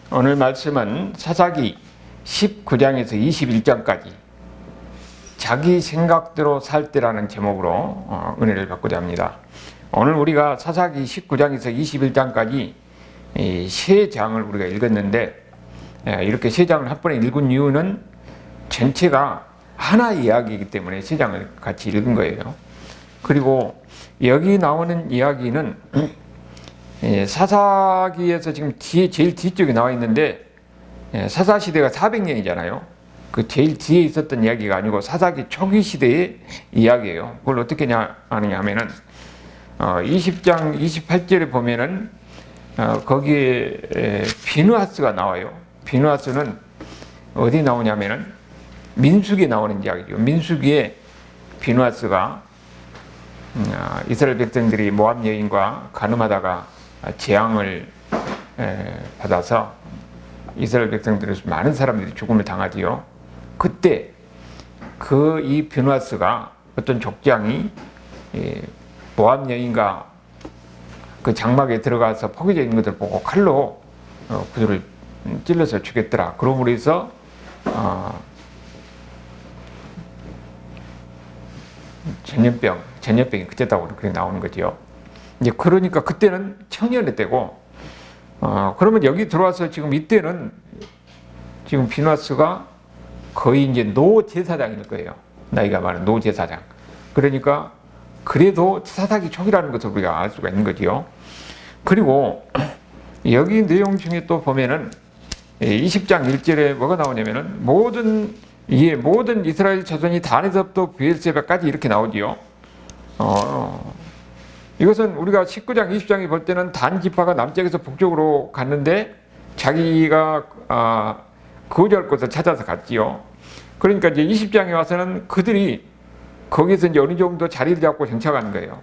오늘 말씀은 사사기 19장에서 21장까지 자기 생각대로 살 때라는 제목으로 은혜를 받고자 합니다. 오늘 우리가 사사기 19장에서 21장까지 세 장을 우리가 읽었는데, 이렇게 세 장을 한 번에 읽은 이유는 전체가 하나의 이야기이기 때문에 세 장을 같이 읽은 거예요. 그리고 여기 나오는 이야기는 사사기에서 지금 제일 뒤쪽에 나와 있는데, 사사시대가 400년이잖아요. 그 제일 뒤에 있었던 이야기가 아니고 사사기 초기 시대의 이야기예요. 그걸 어떻게 아느냐 하면은 20장 28절에 보면은 거기에 비느하스가 나와요. 비느하스는 어디 나오냐면은 민수기에 나오는 이야기죠. 민수기에 비느하스가 이스라엘 백성들이 모압 여인과 간음하다가 재앙을 받아서 이스라엘 백성들에서 많은 사람들이 죽음을 당하지요. 그때 이 비느하스가 어떤 족장이 모압 여인과 그 장막에 들어가서 포개져 있는 것을 보고 칼로 그들을 찔러서 죽였더라. 그러므로 해서 전염병이 그때다고 그렇게 나오는 거죠. 이제 그러니까 그때는 청년의 때고, 그러면 여기 들어와서 지금 이때는 지금 비느하스가 거의 이제 노 제사장일 거예요. 나이가 많은 노 제사장. 그러니까 그래도 사사기 초기라는 것을 우리가 알 수가 있는 거지요. 그리고 여기 내용 중에 또 보면은 20장 1절에 뭐가 나오냐면은 모든 이스라엘 자손이 단에서부터 브엘세바까지 이렇게 나오지요. 이것은 우리가 19장 20장에 볼 때는 단 지파가 남쪽에서 북쪽으로 갔는데 자기가 거주할 곳을 찾아서 갔지요. 그러니까 이제 20장에 와서는 그들이 거기서 이제 어느 정도 자리를 잡고 정착하는 거예요.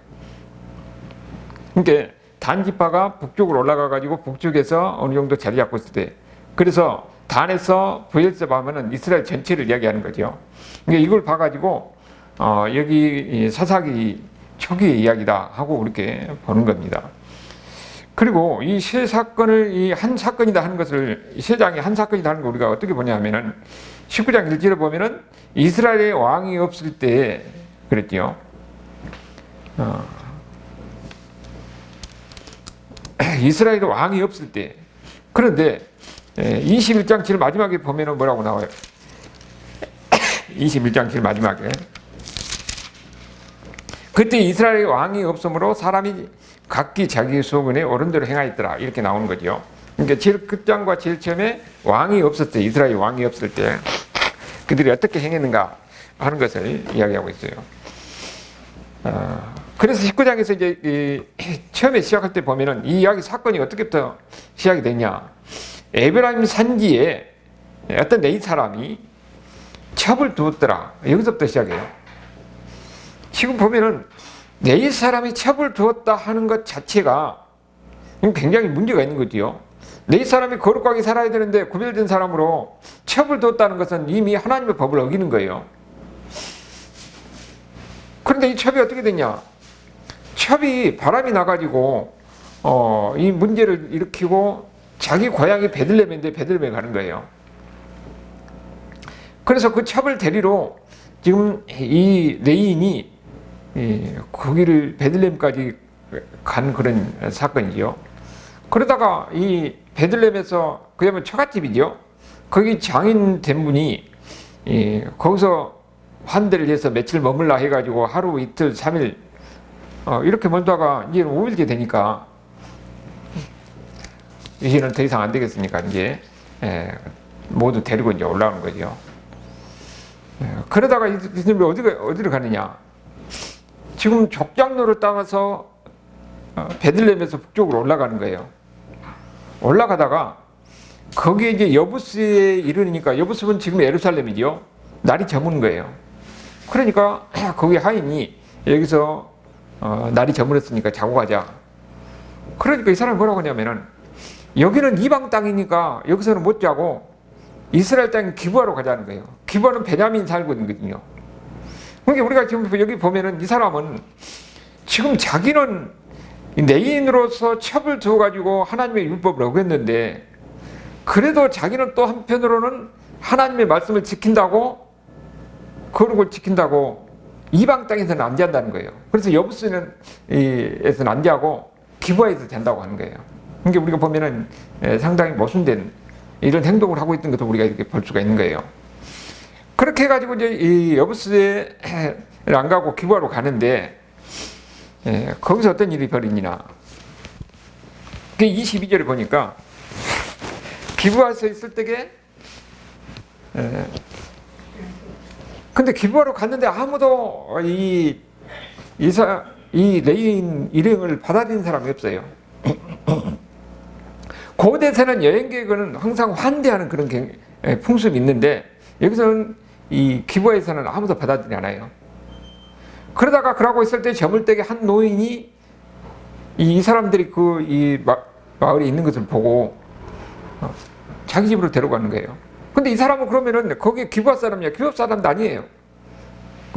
그러니까 단 지파가 북쪽으로 올라가 가지고 북쪽에서 어느 정도 자리 잡고 있을 때, 그래서 단에서 브엘세바 하면은 이스라엘 전체를 이야기하는 거죠. 그러니까 이걸 봐가지고 여기 사사기 초기의 이야기다 하고 그렇게 보는 겁니다. 그리고 이 세 사건을 한 사건이다 하는 것을, 세 장이 한 사건이다 하는 걸 우리가 어떻게 보냐면은 19장 1절에 보면은 이스라엘의 왕이 없을 때 그랬지요. 이스라엘의 왕이 없을 때. 그런데 21장 제일 마지막에 보면은 뭐라고 나와요? 21장 제일 마지막에 그때 이스라엘의 왕이 없으므로 사람이 각기 자기 소근에 옳은 대로 행하였더라, 이렇게 나오는 거죠. 그러니까 제일 끝장과 제일 처음에 왕이 없을 때, 이스라엘 왕이 없을 때 그들이 어떻게 행했는가 하는 것을 이야기하고 있어요. 그래서 19장에서 이제 처음에 시작할 때 보면은 이 이야기 사건이 어떻게부터 시작이 됐냐? 에브라임 산지에 어떤 네이 사람이 첩을 두었더라, 여기서부터 시작해요. 지금 보면은 네이 사람이 첩을 두었다 하는 것 자체가 굉장히 문제가 있는 거지요. 네이 사람이 거룩하게 살아야 되는데 구별된 사람으로 첩을 두었다는 것은 이미 하나님의 법을 어기는 거예요. 그런데 이 첩이 어떻게 됐냐? 첩이 바람이 나가지고 이 문제를 일으키고 자기 고향이 베들레헴인데 베들레헴에 가는 거예요. 그래서 그 첩을 데리러 지금 이 레인이 거기를 베들레헴까지 간 그런 사건이죠. 그러다가 이 베들레헴에서 그야말로 처갓집이죠. 거기 장인 된 분이 거기서 환대를 해서 며칠 머물라 해가지고 하루 이틀 3일 이렇게 멀다가 이제 5일째 되니까 이제는 더 이상 안 되겠으니까 이제 모두 데리고 이제 올라오는 거죠. 그러다가 이들이 어디로 가느냐? 지금 족장로를 따라서 베들레헴에서 북쪽으로 올라가는 거예요. 올라가다가 거기에 이제 여부스에 이르니까, 여부스는 지금 예루살렘이죠. 날이 저무는 거예요. 그러니까 거기 하인이 여기서 날이 저물었으니까 자고 가자. 그러니까 이 사람이 뭐라고 하냐면은 여기는 이방 땅이니까 여기서는 못 자고 이스라엘 땅 기브아로 가자는 거예요. 기브아는 베냐민 살고 있거든요. 그러니까 우리가 지금 여기 보면은 이 사람은 지금 자기는 내인으로서 첩을 두어가지고 하나님의 율법을 어겼는데 그래도 자기는 또 한편으로는 하나님의 말씀을 지킨다고, 거룩을 지킨다고 이방 땅에서는 안 잔다는 거예요. 그래서 여부스는 에서는 안 자고 기브아에서 잔다고 하는 거예요. 그러니까 우리가 보면은 상당히 모순된 이런 행동을 하고 있던 것도 우리가 이렇게 볼 수가 있는 거예요. 그렇게 해가지고 이제 이 여부스에 안 가고 기브아로 가는데, 거기서 어떤 일이 벌어지냐. 그 22절에 보니까 기브아에서 있을 때게, 근데 기브아로 갔는데 아무도 이 레인 일행을 받아들인 사람이 없어요. 고대에서는 여행 계획은 항상 환대하는 그런 풍습이 있는데, 여기서는 이 기브아에서는 아무도 받아들이지 않아요. 그러다가 그러고 있을 때 저물때게 한 노인이 이 사람들이 이 마을에 있는 것을 보고 자기 집으로 데려가는 거예요. 근데 이 사람은 그러면은 거기 기브아 사람이야? 기브아 사람도 아니에요.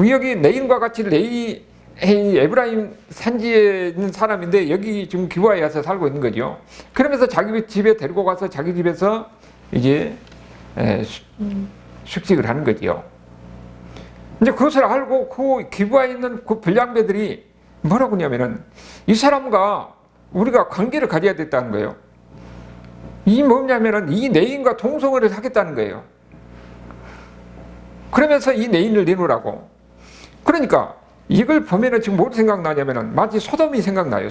여기 레인과 같이 에브라임 산지에 있는 사람인데 여기 지금 기브아에 와서 살고 있는 거죠. 그러면서 자기 집에 데리고 가서 자기 집에서 이제 숙식을 하는 거지요. 이제 그것을 알고 그 기브아에 있는 그 불량배들이 뭐라고 하냐면은 이 사람과 우리가 관계를 가져야 됐다는 거예요. 이 뭐냐면은 이 내인과 동성애를 하겠다는 거예요. 그러면서 이 내인을 내놓으라고. 그러니까 이걸 보면은 지금 뭘 생각나냐면은 마치 소돔이 생각나요.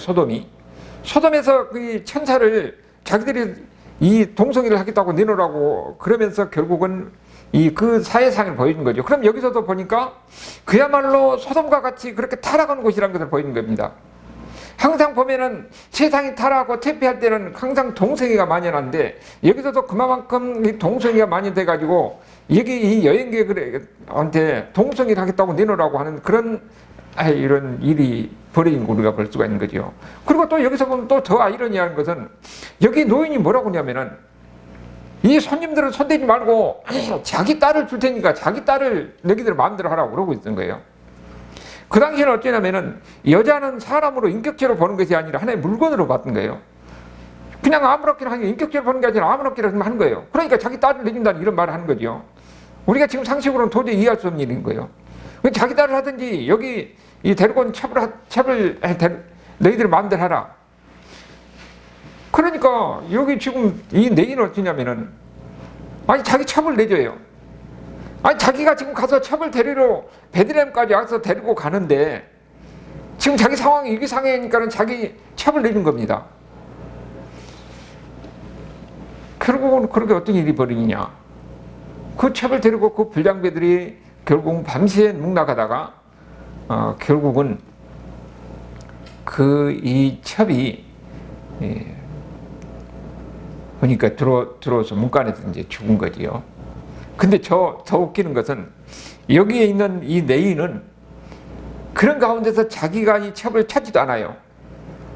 소돔에서 그 천사를 자기들이 이 동성애를 하겠다고 내놓으라고 그러면서 결국은 그 사회상을 보여준 거죠. 그럼 여기서도 보니까 그야말로 소돔과 같이 그렇게 타락한 곳이라는 것을 보여준 겁니다. 항상 보면은 세상이 타락하고 퇴폐할 때는 항상 동성애가 만연한데, 여기서도 그만큼 이 동성애가 만연돼가지고 여기 이 여행객한테 동성애를 하겠다고 내놓으라고 하는 그런 이런 일이 벌어진 거 우리가 볼 수가 있는 거죠. 그리고 또 여기서 보면 또 더 아이러니한 것은 여기 노인이 뭐라고 하냐면은 이 손님들은 손대지 말고 자기 딸을 줄 테니까 자기 딸을 너희들 마음대로 하라고 그러고 있던 거예요. 그 당시에는 어쩌냐면은 여자는 사람으로 인격체로 보는 것이 아니라 하나의 물건으로 봤던 거예요. 그냥 아무렇게나 하는 게, 인격체로 보는 게 아니라 아무렇게나 하는 거예요. 그러니까 자기 딸을 내준다는 이런 말을 하는 거죠. 우리가 지금 상식으로는 도저히 이해할 수 없는 일인 거예요. 자기 딸을 하든지 여기 이 데리고 온 첩을 너희들 마음대로 하라. 그러니까 여기 지금 이 내인은 어떠냐면은 아니 자기 첩을 내줘요. 아니 자기가 지금 가서 첩을 데리러 베들레헴까지 와서 데리고 가는데 지금 자기 상황이 위기 상황이니까는 자기 첩을 내준 겁니다. 결국은 그렇게 어떤 일이 벌어지냐. 그 첩을 데리고 그 불량배들이 결국은 밤새 묵나가다가 결국은 이 첩이 그러니까 들어와서 문간에서 이제 죽은 거지요. 근데 더 웃기는 것은 여기에 있는 이 내인은 그런 가운데서 자기가 이 첩을 찾지도 않아요.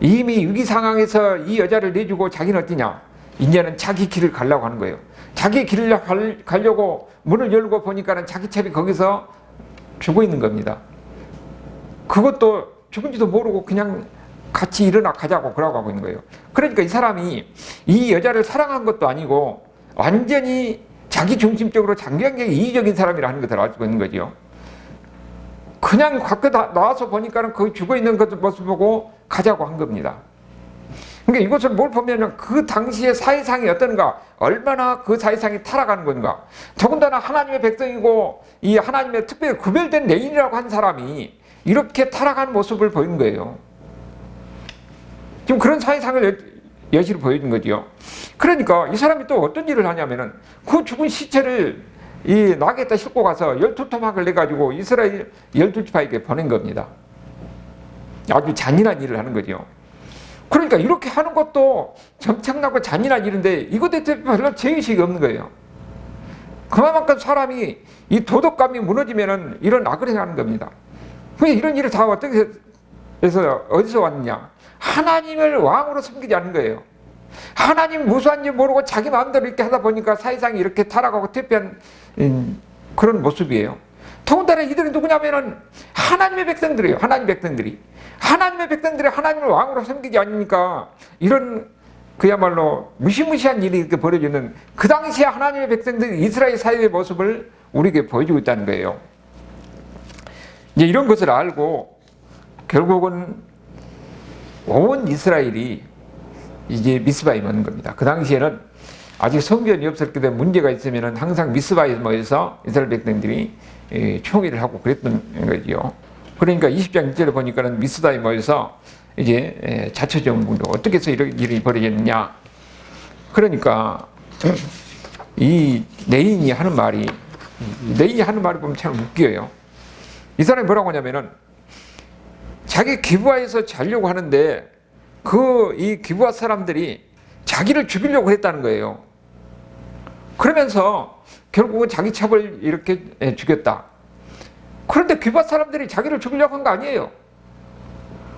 이미 위기 상황에서 이 여자를 내주고 자기는 어떠냐? 이제는 자기 길을 가려고 하는 거예요. 자기 길을 가려고 문을 열고 보니까는 자기 첩이 거기서 죽어 있는 겁니다. 그것도 죽은지도 모르고 그냥 같이 일어나 가자고 그러고 하고 있는 거예요. 그러니까 이 사람이 이 여자를 사랑한 것도 아니고 완전히 자기 중심적으로 장기적인 이기적인 사람이라는 것을 알 수 있는 거죠. 그냥 밖에 나와서 보니까는 거기 죽어 있는 것 모습 보고 가자고 한 겁니다. 그러니까 이것을 뭘 보면은 그 당시의 사회상이 어떤가, 얼마나 그 사회상이 타락하는 건가. 더군다나 하나님의 백성이고 이 하나님의 특별히 구별된 레인이라고 한 사람이 이렇게 타락하는 모습을 보이는 거예요. 지금 그런 사회상을 여실히 보여준 거죠. 그러니까 이 사람이 또 어떤 일을 하냐면은 그 죽은 시체를 이 낙에다 싣고 가서 12토막을 내가지고 이스라엘 12지파에게 보낸 겁니다. 아주 잔인한 일을 하는 거죠. 그러니까 이렇게 하는 것도 엄청나고 잔인한 일인데 이것에 대해서 별로 죄의식이 없는 거예요. 그만큼 사람이 이 도덕감이 무너지면은 이런 악을 행하는 겁니다. 왜 이런 일을 다 어떻게 해서 어디서 왔느냐? 하나님을 왕으로 섬기지 않는 거예요. 하나님 무수한지 모르고 자기 마음대로 이렇게 하다 보니까 사회상이 이렇게 타락하고 퇴폐한 그런 모습이에요. 더군다나 이들이 누구냐면은 하나님의 백성들이에요. 하나님의 백성들이 하나님을 왕으로 섬기지 않으니까 이런 그야말로 무시무시한 일이 이렇게 벌어지는 그 당시에 하나님의 백성들이 이스라엘 사회의 모습을 우리에게 보여주고 있다는 거예요. 이제 이런 것을 알고 결국은 온 이스라엘이 이제 미스바에 모는 겁니다. 그 당시에는 아직 성전이 없었기 때문에 문제가 있으면 항상 미스바에 모여서 이스라엘 백성들이 총회를 하고 그랬던 거죠. 그러니까 20장 1절에 보니까는 미스바에 모여서 이제 자초정부도 어떻게 해서 이런 일이 벌어졌느냐. 그러니까 이 네인이 하는 말이 보면 참 웃겨요. 이 사람이 뭐라고 하냐면은 자기 기브아에서 자려고 하는데 이 기브아 사람들이 자기를 죽이려고 했다는 거예요. 그러면서 결국은 자기 첩을 이렇게 죽였다. 그런데 기브아 사람들이 자기를 죽이려고 한 거 아니에요.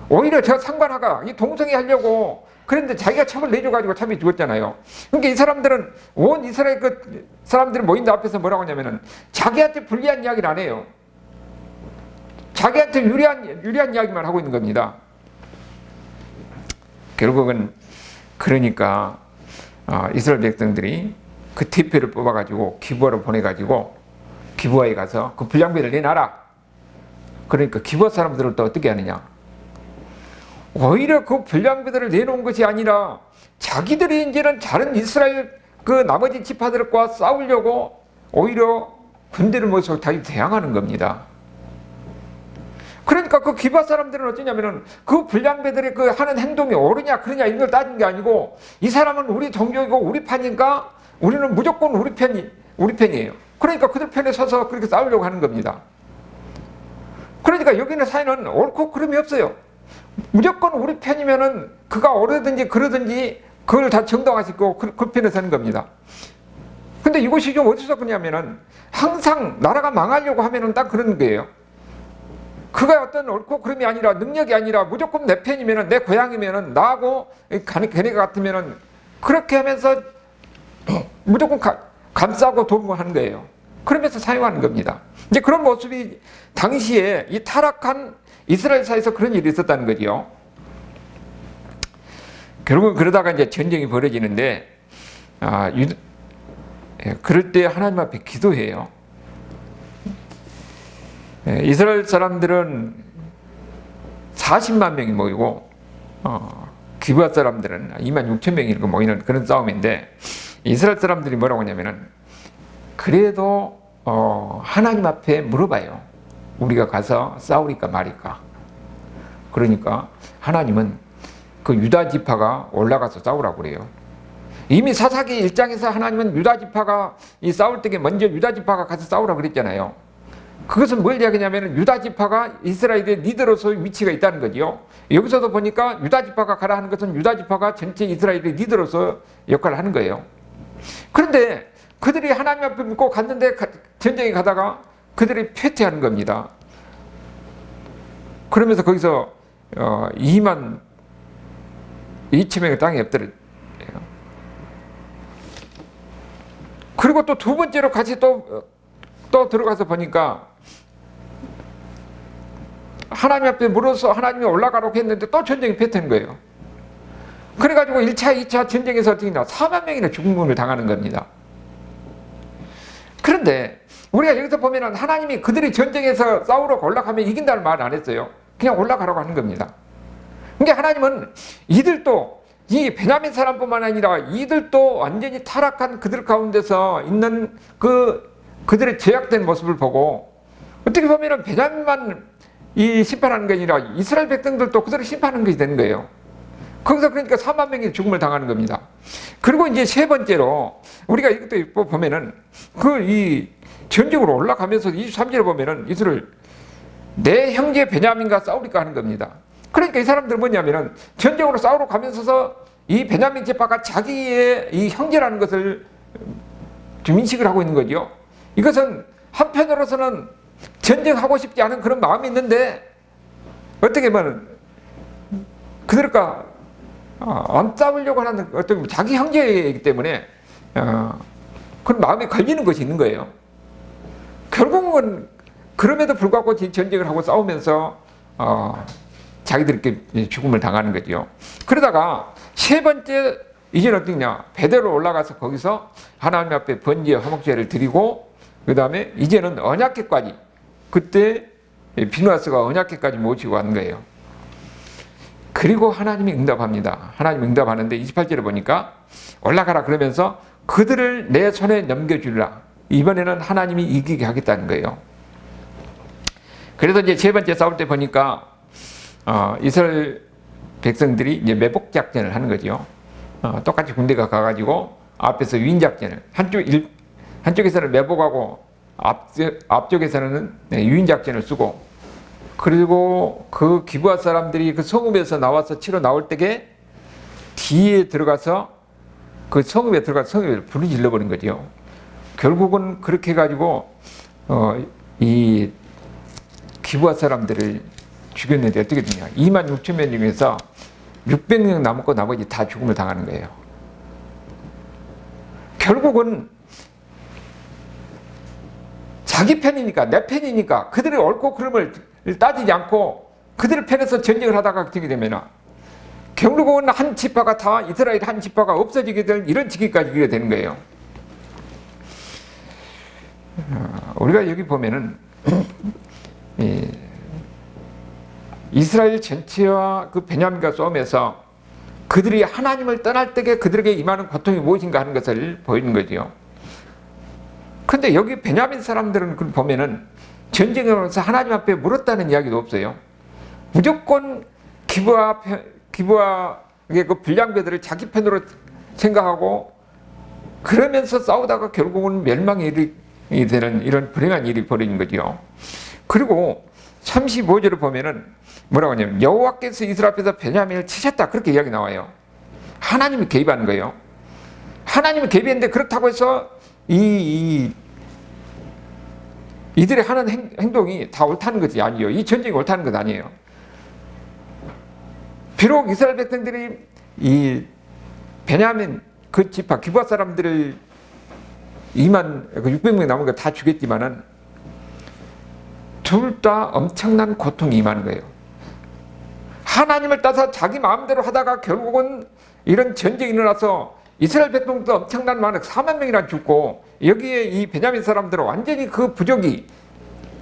오히려 저 상관하가 이 동성애 하려고 그런데 자기가 첩을 내줘가지고 첩이 죽었잖아요. 그러니까 이 사람들은 온 이스라엘 그 사람들이 모인 앞에서 뭐라고 하냐면은 자기한테 불리한 이야기를 안 해요. 자기한테 유리한 이야기만 하고 있는 겁니다. 결국은 그러니까 이스라엘 백성들이 그 대표를 뽑아가지고 기브아로 보내가지고 기브아에 가서 그 불량배를 내놔라. 그러니까 기브아 사람들을 또 어떻게 하느냐. 오히려 그 불량배들을 내놓은 것이 아니라 자기들이 이제는 다른 이스라엘 그 나머지 지파들과 싸우려고 오히려 군대를 모셔서 다시 대항하는 겁니다. 그러니까 그 기브아 사람들은 어쩌냐면은 그 불량배들의 그 하는 행동이 옳으냐 그러냐 이런 걸 따진 게 아니고 이 사람은 우리 동족이고 우리 편이니까 우리는 무조건 우리 편이에요. 그러니까 그들 편에 서서 그렇게 싸우려고 하는 겁니다. 그러니까 여기는 사회는 옳고 그름이 없어요. 무조건 우리 편이면은 그가 옳든지 그러든지 그걸 다 정당화시키고 그 편에 서는 겁니다. 근데 이것이 좀 어디서 그러냐면은 항상 나라가 망하려고 하면은 딱 그런 거예요. 그가 어떤 옳고 그름이 아니라 능력이 아니라 무조건 내 편이면은 내 고향이면은 나하고 걔네가 같으면은 그렇게 하면서 무조건 감싸고 돕고 하는 거예요. 그러면서 사용하는 겁니다. 이제 그런 모습이 당시에 이 타락한 이스라엘 사회에서 그런 일이 있었다는 거죠. 결국은 그러다가 이제 전쟁이 벌어지는데 그럴 때 하나님 앞에 기도해요. 이스라엘 사람들은 40만 명이 모이고 기브아 사람들은 2만 6천 명이 모이는 그런 싸움인데 이스라엘 사람들이 뭐라고 하냐면은 그래도 하나님 앞에 물어봐요. 우리가 가서 싸우리까 말일까. 그러니까 하나님은 그 유다 지파가 올라가서 싸우라고 그래요. 이미 사사기 1장에서 하나님은 유다 지파가 이 싸울 때에 먼저 유다 지파가 가서 싸우라고 그랬잖아요. 그것은 뭘 이야기냐면 유다 지파가 이스라엘의 리더로서의 위치가 있다는 거죠. 여기서도 보니까 유다 지파가 가라 하는 것은 유다 지파가 전체 이스라엘의 리더로서 역할을 하는 거예요. 그런데 그들이 하나님 앞에 믿고 갔는데 전쟁에 가다가 그들이 패퇴하는 겁니다. 그러면서 거기서 2만 2천 명의 땅에 엎드려요. 그리고 또 두 번째로 같이 또 들어가서 보니까 하나님 앞에 물어서 하나님이 올라가라고 했는데 또 전쟁이 패퇴한 거예요. 그래가지고 1차, 2차 전쟁에서 어떻게 나 4만 명이나 죽음을 당하는 겁니다. 그런데 우리가 여기서 보면은 하나님이 그들이 전쟁에서 싸우러 올라가면 이긴다는 말 안 했어요. 그냥 올라가라고 하는 겁니다. 그러니까 하나님은 이들도 이 베냐민 사람뿐만 아니라 이들도 완전히 타락한 그들 가운데서 있는 그들의 제약된 모습을 보고 어떻게 보면은 베냐민만 이 심판하는 게 아니라 이스라엘 백성들도 그들을 심판하는 것이 되는 거예요. 거기서 그러니까 4만 명이 죽음을 당하는 겁니다. 그리고 이제 세 번째로 우리가 이것도 보면은 이 전쟁으로 올라가면서 23절에 보면은 이들을 내 형제 베냐민과 싸우리까 하는 겁니다. 그러니까 이 사람들은 뭐냐면은 전쟁으로 싸우러 가면서 이 베냐민 지파가 자기의 이 형제라는 것을 좀 인식을 하고 있는 거죠. 이것은 한편으로서는 전쟁하고 싶지 않은 그런 마음이 있는데 어떻게 보면 그들과 안 싸우려고 하는 어떤 자기 형제이기 때문에 그런 마음에 걸리는 것이 있는 거예요. 결국은 그럼에도 불구하고 전쟁을 하고 싸우면서 자기들끼리 죽음을 당하는 거죠. 그러다가 세 번째 이제는 어떻냐? 베델로 올라가서 거기서 하나님 앞에 번제 화목제를 드리고 그 다음에 이제는 언약궤까지 그때 비누아스가 언약궤까지 모시고 간 거예요. 그리고 하나님이 응답합니다. 하나님이 응답하는데 28절에 보니까 올라가라 그러면서 그들을 내 손에 넘겨주리라. 이번에는 하나님이 이기게 하겠다는 거예요. 그래서 이제 세 번째 싸울 때 보니까 이스라엘 백성들이 이제 매복 작전을 하는 거죠. 똑같이 군대가 가가지고 앞에서 유인 작전을 한쪽에서는 매복하고 앞쪽에서는 유인 작전을 쓰고 그리고 그 기브아 사람들이 그 성읍에서 나와서 치러 나올 때에 뒤에 들어가서 그 성읍에 들어가서 성읍에 불을 질러버린 거죠. 결국은 그렇게 해가지고 이 기브아 사람들을 죽였는데 어떻게 되냐? 2만 6천 명 중에서 600명 남았고 나머지 다 죽음을 당하는 거예요. 결국은 자기 편이니까 내 편이니까 그들의 옳고 그름을 따지지 않고 그들의 편에서 전쟁을 하다가 어떻게 되면 결국은 한 지파가 다 이스라엘 한 지파가 없어지게 될 이런 지기까지 이르게 되는 거예요. 우리가 여기 보면은 이스라엘 전체와 그 베냐민과 싸움에서 그들이 하나님을 떠날 때에 그들에게 임하는 고통이 무엇인가 하는 것을 보이는 거죠. 근데 여기 베냐민 사람들은 그걸 보면은 전쟁에 오면서 하나님 앞에 물었다는 이야기도 없어요. 무조건 기브아의 그 불량배들을 자기 편으로 생각하고 그러면서 싸우다가 결국은 멸망이 되는 이런 불행한 일이 벌어진 거죠. 그리고 35절을 보면은 뭐라고 하냐면 여호와께서 이스라엘 앞에서 베냐민을 치셨다 그렇게 이야기 나와요. 하나님이 개입하는 거예요. 하나님이 개입했는데 그렇다고 해서 이들의 하는 행동이 다 옳다는 것이 아니에요. 이 전쟁이 옳다는 것 아니에요. 비록 이스라엘 백성들이 이 베냐민 그 지파 기브아 사람들을 600명 남은 거 다 죽였지만은 둘 다 엄청난 고통이 임하는 거예요. 하나님을 따서 자기 마음대로 하다가 결국은 이런 전쟁이 일어나서 이스라엘 백성도 엄청난 많은 4만 명이나 죽고 여기에 이 베냐민 사람들은 완전히 그 부족이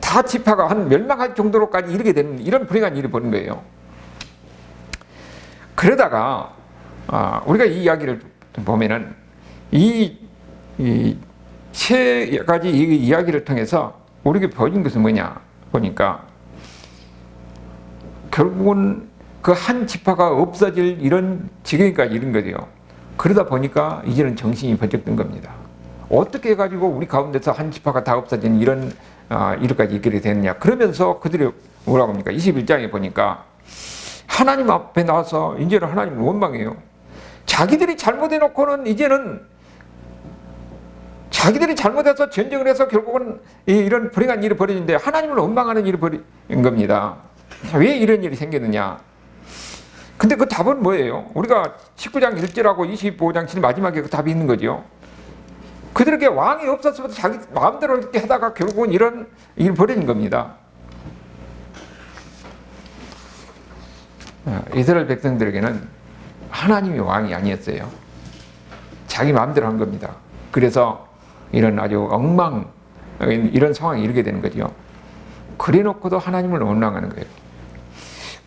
다 지파가 한 멸망할 정도로까지 이르게 되는 이런 불행한 일이 벌어진 거예요. 그러다가 우리가 이 이야기를 보면은 이 세 가지 이야기를 통해서 우리에게 보여준 것은 뭐냐 보니까 결국은 그 한 지파가 없어질 이런 지경까지 이른 거죠. 그러다 보니까 이제는 정신이 번쩍 든 겁니다. 어떻게 해가지고 우리 가운데서 한 지파가 다 없어진 이런 일까지 있게 되느냐. 그러면서 그들이 뭐라고 합니까? 21장에 보니까 하나님 앞에 나와서 이제는 하나님을 원망해요. 자기들이 잘못해놓고는 이제는 자기들이 잘못해서 전쟁을 해서 결국은 이런 불행한 일이 벌어지는데 하나님을 원망하는 일이 벌어진 겁니다. 왜 이런 일이 생겼느냐? 근데 그 답은 뭐예요? 우리가 19장 1절하고 25장 7 마지막에 그 답이 있는 거죠. 그들에게 왕이 없었어도 자기 마음대로 이렇게 하다가 결국은 이런 일이 벌어진 겁니다. 이스라엘 백성들에게는 하나님이 왕이 아니었어요. 자기 마음대로 한 겁니다. 그래서 이런 아주 이런 상황에 이르게 되는 거죠. 그래 놓고도 하나님을 원망하는 거예요.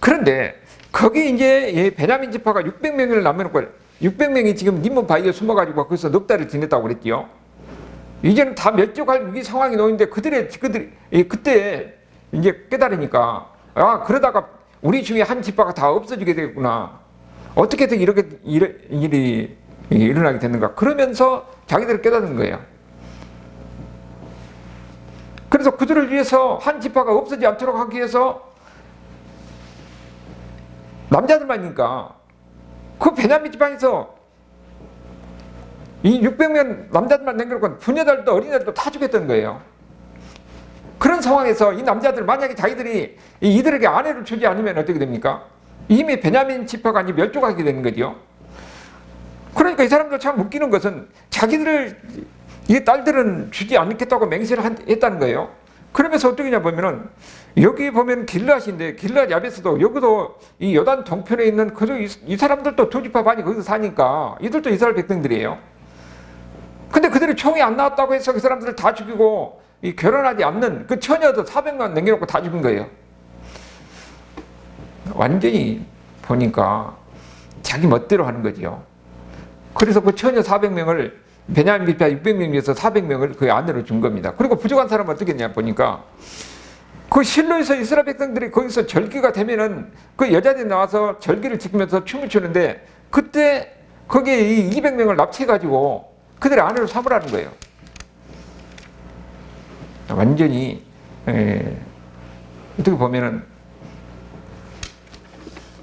그런데 거기 이제 베냐민 지파가 600명을 남겨놓고 600명이 지금 림몬 바위에 숨어가지고 거기서 넉 달을 지냈다고 그랬지요. 이제는 다 멸종할 위기 상황이 놓이는데 그들이 그때 이제 깨달으니까 그러다가 우리 중에 한 지파가 다 없어지게 되겠구나. 어떻게든 이렇게 일이 일어나게 됐는가. 그러면서 자기들을 깨닫는 거예요. 그래서 그들을 위해서 한 지파가 없어지지 않도록 하기 위해서 남자들만이니까 그 베냐민 지방에서 이 600명 남자들만 남겨놓고 부녀들도 어린애들도 다 죽였던 거예요. 그런 상황에서 이 남자들 만약에 자기들이 이들에게 아내를 주지 않으면 어떻게 됩니까? 이미 베냐민 지파가 멸종하게 되는 거죠. 그러니까 이 사람들 참 웃기는 것은 자기들을 이 딸들은 주지 않겠다고 맹세를 했다는 거예요. 그러면서 어떻게냐 보면은 여기 보면 길앗인데 길앗 야베스도 여기도 이 요단 동편에 있는 그저 이 사람들도 두 지파 반이 거기서 사니까 이들도 이스라엘 백성들이에요. 근데 그들이 총이 안 나왔다고 해서 그 사람들을 다 죽이고 이 결혼하지 않는 그 처녀도 400만 남겨놓고 다 죽인 거예요. 완전히 보니까 자기 멋대로 하는 거죠. 그래서 그 처녀 400명을 베냐민 지파 600명 중에서 400명을 그 안으로 준 겁니다. 그리고 부족한 사람은 어떻게 했냐 보니까 그 실로에서 이스라엘 백성들이 거기서 절기가 되면은 그 여자들이 나와서 절기를 지키면서 춤을 추는데 그때 거기에 이 200명을 납치해가지고 그들의 아내로 삼으라는 거예요. 완전히 어떻게 보면은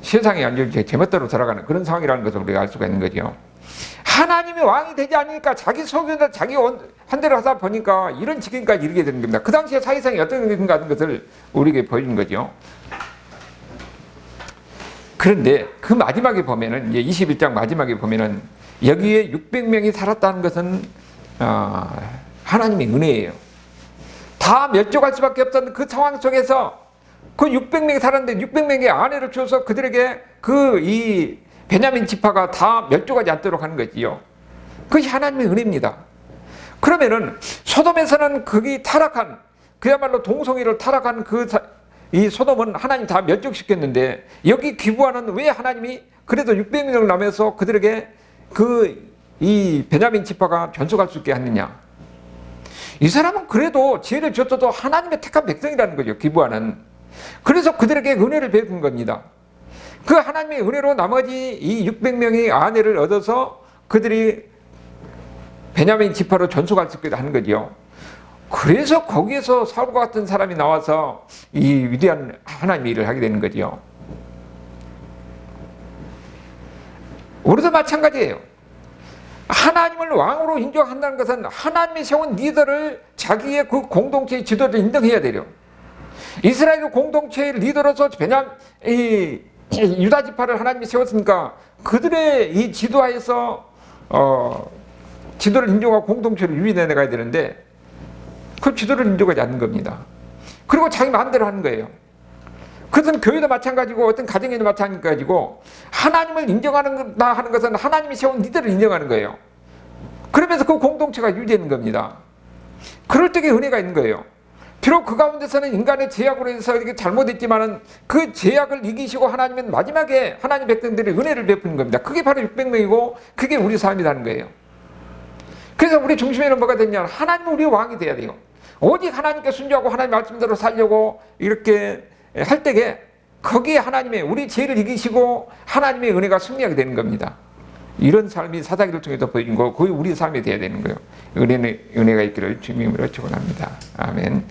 세상이 완전히 제멋대로 살아가는 그런 상황이라는 것을 우리가 알 수가 있는 거죠. 하나님이 왕이 되지 않으니까 자기 속에서 자기 한 대로 하다 보니까 이런 지경까지 이르게 되는 겁니다. 그 당시에 사회상이 어떤 것인가 하는 것을 우리에게 보여준 거죠. 그런데 그 마지막에 보면은 이제 21장 마지막에 보면은 여기에 600명이 살았다는 것은 하나님의 은혜예요. 다 멸종할 수밖에 없던 그 상황 속에서 그 600명이 살았는데 600명의 아내를 주어서 그들에게 이 베냐민 지파가 다 멸종하지 않도록 하는 거지요. 그것이 하나님의 은혜입니다. 그러면은 소돔에서는 거기 타락한 그야말로 동성애를 타락한 이 소돔은 하나님 다 멸종시켰는데 여기 기브아는 왜 하나님이 그래도 600명을 남아서 그들에게 이 베냐민 지파가 전속할 수 있게 했느냐? 이 사람은 그래도 지혜를 줬어도 하나님의 택한 백성이라는 거죠. 기브아는. 그래서 그들에게 은혜를 베푼 겁니다. 그 하나님의 은혜로 나머지 이 600명의 아내를 얻어서 그들이 베냐민 지파로 전속할 수 있게 하는 거죠. 그래서 거기에서 사울과 같은 사람이 나와서 이 위대한 하나님의 일을 하게 되는 거죠. 우리도 마찬가지예요. 하나님을 왕으로 인정한다는 것은 하나님이 세운 리더를 자기의 그 공동체의 지도를 인정해야 돼요. 이스라엘 공동체의 리더로서 유다 지파를 하나님이 세웠으니까 그들의 이 지도하에서 지도를 인정하고 공동체를 유지해 나가야 되는데 그 지도를 인정하지 않는 겁니다. 그리고 자기 마음대로 하는 거예요. 그것은 교회도 마찬가지고 어떤 가정에도 마찬가지고 하나님을 인정한다 하는 것은 하나님이 세운 리더를 인정하는 거예요. 그러면서 그 공동체가 유지되는 겁니다. 그럴 때에 은혜가 있는 거예요. 비록 그 가운데서는 인간의 죄악으로 해서 이렇게 잘못했지만은 그 죄악을 이기시고 하나님은 마지막에 하나님 백성들이 은혜를 베푸는 겁니다. 그게 바로 600명이고 그게 우리 삶이라는 거예요. 그래서 우리 중심에는 뭐가 되냐? 하나님은 우리 왕이 돼야 돼요. 오직 하나님께 순종하고 하나님 말씀대로 살려고 이렇게 할 때에 거기에 하나님의 우리 죄를 이기시고 하나님의 은혜가 승리하게 되는 겁니다. 이런 삶이 사사기를 통해서 보여준 거, 거의 우리 삶이 돼야 되는 거예요. 은혜가 있기를 주님으로 축원합니다. 아멘.